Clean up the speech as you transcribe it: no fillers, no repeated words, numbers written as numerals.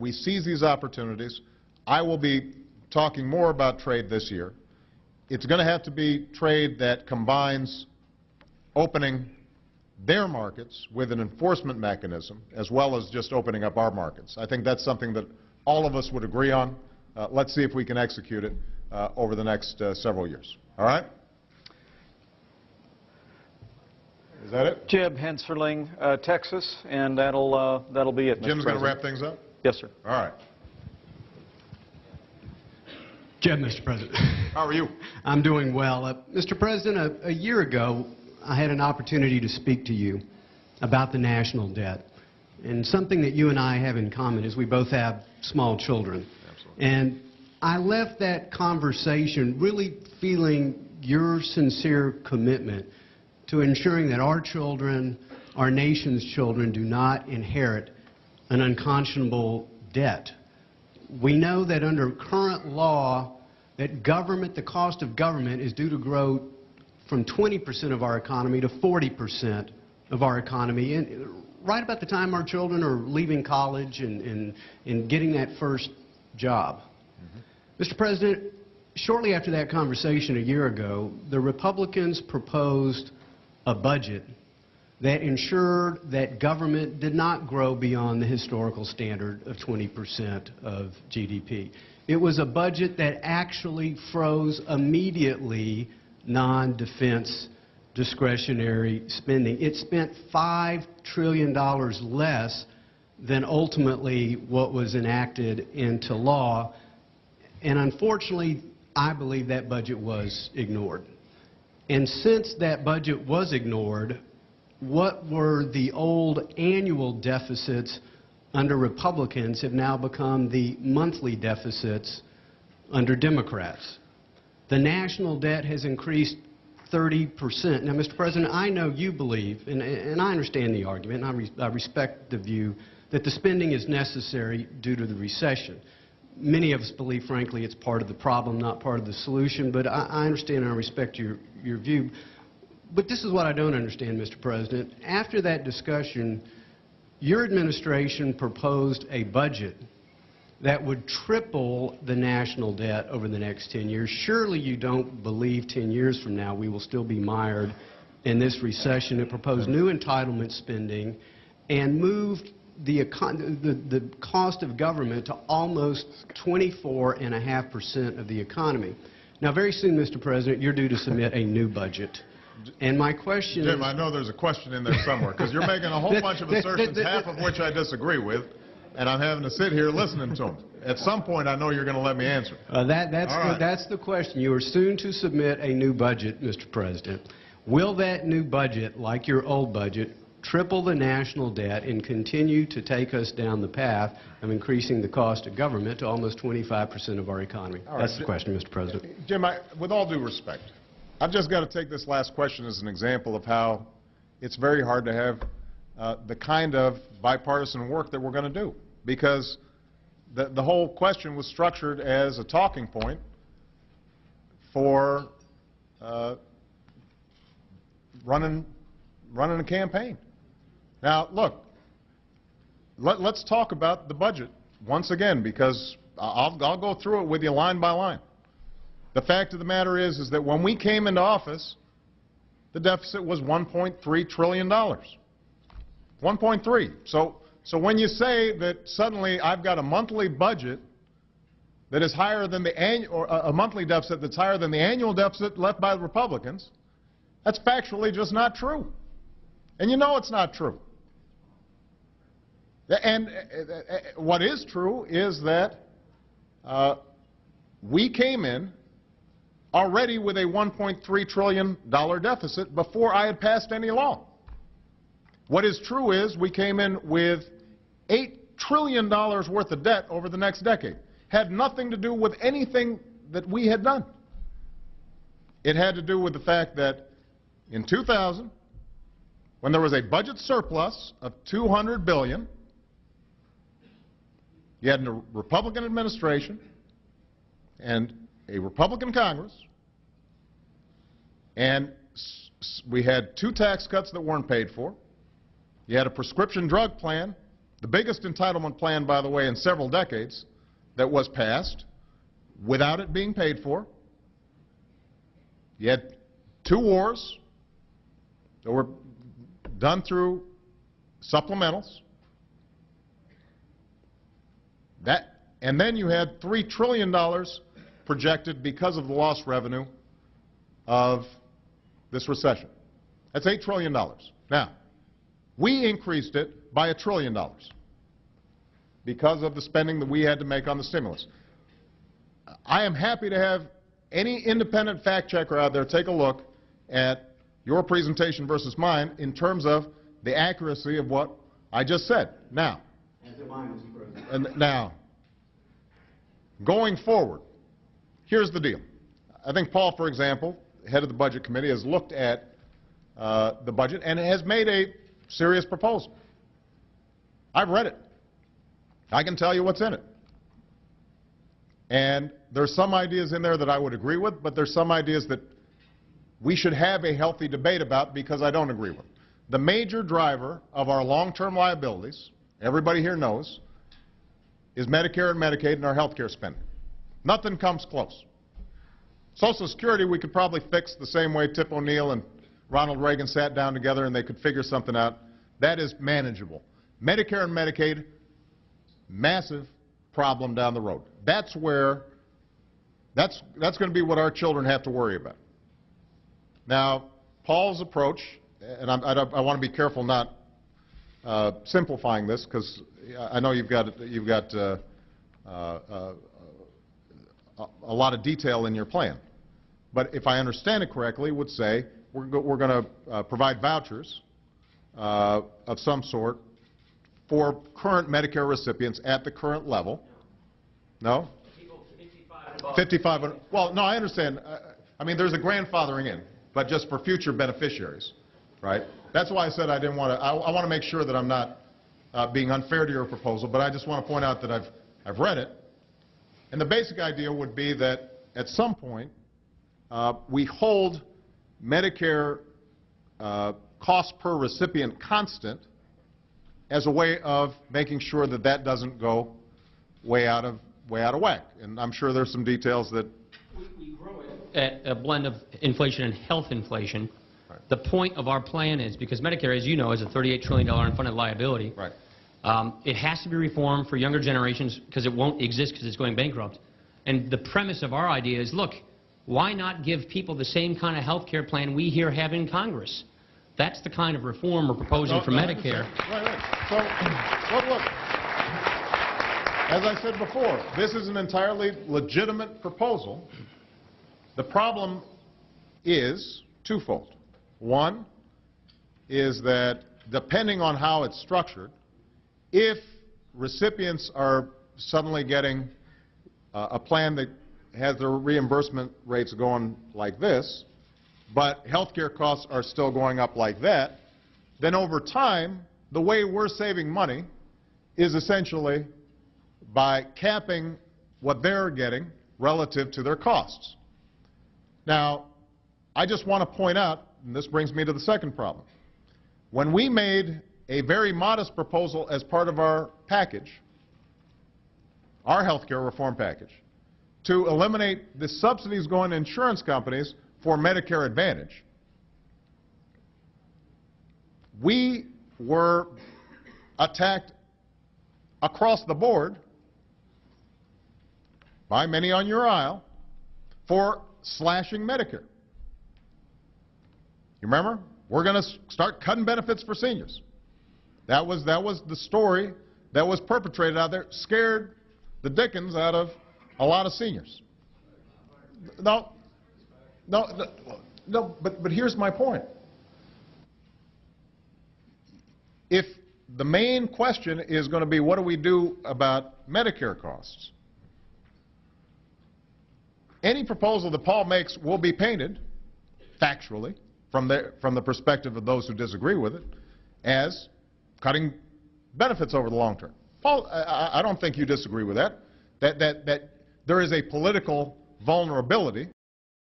we seize these opportunities. I will be talking more about trade this year. It's going to have to be trade that combines opening their markets with an enforcement mechanism as well as just opening up our markets. I think that's something that all of us would agree on. Let's see if we can execute it over the next several years. All right? Is that it? Jeb Henserling, Texas, and that'll be it. Jim's going to wrap things up? Yes, sir. All right. Jeb, Mr. President. How are you? I'm doing well. Mr. President, a year ago, I had an opportunity to speak to you about the national debt. And something that you and I have in common is we both have small children. Absolutely. And I left that conversation really feeling your sincere commitment to ensuring that our children, our nation's children, do not inherit an unconscionable debt. We know that under current law, that government, the cost of government is due to grow from 20% of our economy to 40% of our economy, and right about the time our children are leaving college and getting that first job. Mr. President, shortly after that conversation a year ago, the Republicans proposed a budget that ensured that government did not grow beyond the historical standard of 20% of GDP. It was a budget that actually froze immediately non-defense discretionary spending. It spent $5 trillion less than ultimately what was enacted into law. And unfortunately, I believe that budget was ignored. And since that budget was ignored, what were the old annual deficits under Republicans have now become the monthly deficits under Democrats. The national debt has increased 30%. Now, Mr. President, I know you believe, and I understand the argument, and I respect the view that the spending is necessary due to the recession. Many of us believe, frankly, it's part of the problem, not part of the solution, but I understand and I respect your view. But this is what I don't understand, Mr. President. After that discussion, your administration proposed a budget that would triple the national debt over the next 10 years. Surely you don't believe 10 years from now we will still be mired in this recession. It proposed new entitlement spending and moved the cost of government to almost 24.5% of the economy. Now, very soon, Mr. President, you're due to submit a new budget. And my question Jim, I know there's a question in there somewhere, because you're making a whole bunch of assertions, half of which I disagree with, and I'm having to sit here listening to them. At some point, I know you're going to let me answer. That's the question. You are soon to submit a new budget, Mr. President. Will that new budget, like your old budget, triple the national debt and continue to take us down the path of increasing the cost of government to almost 25% of our economy? That's the question, Mr. President. Jim, with all due respect, I've just got to take this last question as an example of how it's very hard to have the kind of bipartisan work that we're going to do, because the whole question was structured as a talking point for running a campaign. Now, look, let's talk about the budget once again, because I'll go through it with you line by line. The fact of the matter is that when we came into office, the deficit was $1.3 trillion. 1.3. So when you say that suddenly I've got a monthly budget that is higher than the annual, or a monthly deficit that's higher than the annual deficit left by the Republicans, that's factually just not true. And you know it's not true. And what is true is that we came in already with a $1.3 trillion deficit before I had passed any law. What is true is we came in with $8 trillion worth of debt over the next decade. Had nothing to do with anything that we had done. It had to do with the fact that in 2000, when there was a budget surplus of $200 billion, you had a Republican administration and a Republican Congress, and we had 2 tax cuts that weren't paid for. You had a prescription drug plan the biggest entitlement plan, by the way, in several decades that was passed without it being paid for. You had 2 wars that were done through supplementals. And then you had $3 trillion projected because of the lost revenue of this recession. That's $8 trillion. Now, we increased it by $1 trillion because of the spending that we had to make on the stimulus. I am happy to have any independent fact checker out there take a look at your presentation versus mine in terms of the accuracy of what I just said. Now, going forward, here's the deal. I think Paul, for example, head of the Budget Committee, has looked at the budget and has made a serious proposal. I've read it. I can tell you what's in it. And there's some ideas in there that I would agree with, but there's some ideas that we should have a healthy debate about because I don't agree with. The major driver of our long-term liabilities, everybody here knows, is Medicare and Medicaid and our health care spending. Nothing comes close. Social Security we could probably fix the same way Tip O'Neill and Ronald Reagan sat down together and they could figure something out. That is manageable. Medicare and Medicaid, massive problem down the road. That's going to be what our children have to worry about. Now, Paul's approach, and I want to be careful not simplifying this because I know you've got a lot of detail in your plan. But if I understand it correctly, it would say we're going to provide vouchers of some sort for current Medicare recipients at the current level. No? 55. Well, no, I understand. I mean, there's a grandfathering in, but just for future beneficiaries, right? That's why I said I didn't want to. I want to make sure that I'm not being unfair to your proposal, but I just want to point out that I've read it, and the basic idea would be that at some point we hold Medicare cost per recipient constant as a way of making sure that that doesn't go way out of whack. And I'm sure there's some details that we grow it at a blend of inflation and health inflation. Right. The point of our plan is, because Medicare, as you know, is a $38 trillion unfunded liability. Right. It has to be reformed for younger generations because it won't exist because it's going bankrupt. And the premise of our idea is, look, why not give people the same kind of health care plan we here have in Congress? That's the kind of reform we're proposing for Medicare. Right. So, look, as I said before, this is an entirely legitimate proposal. The problem is twofold. One is that depending on how it's structured, if recipients are suddenly getting a plan that has their reimbursement rates going like this, but health care costs are still going up like that, then over time, the way we're saving money is essentially by capping what they're getting relative to their costs. Now, I just want to point out, and this brings me to the second problem. When we made a very modest proposal as part of our package, our health care reform package, to eliminate the subsidies going to insurance companies for Medicare Advantage, we were attacked across the board by many on your aisle for slashing Medicare. You remember? We're going to start cutting benefits for seniors. That was the story that was perpetrated out there, scared the dickens out of a lot of seniors. No, but here's my point. If the main question is going to be what do we do about Medicare costs, any proposal that Paul makes will be painted, factually, from the perspective of those who disagree with it, as cutting benefits over the long term. Paul, I don't think you disagree with that. That there is a political vulnerability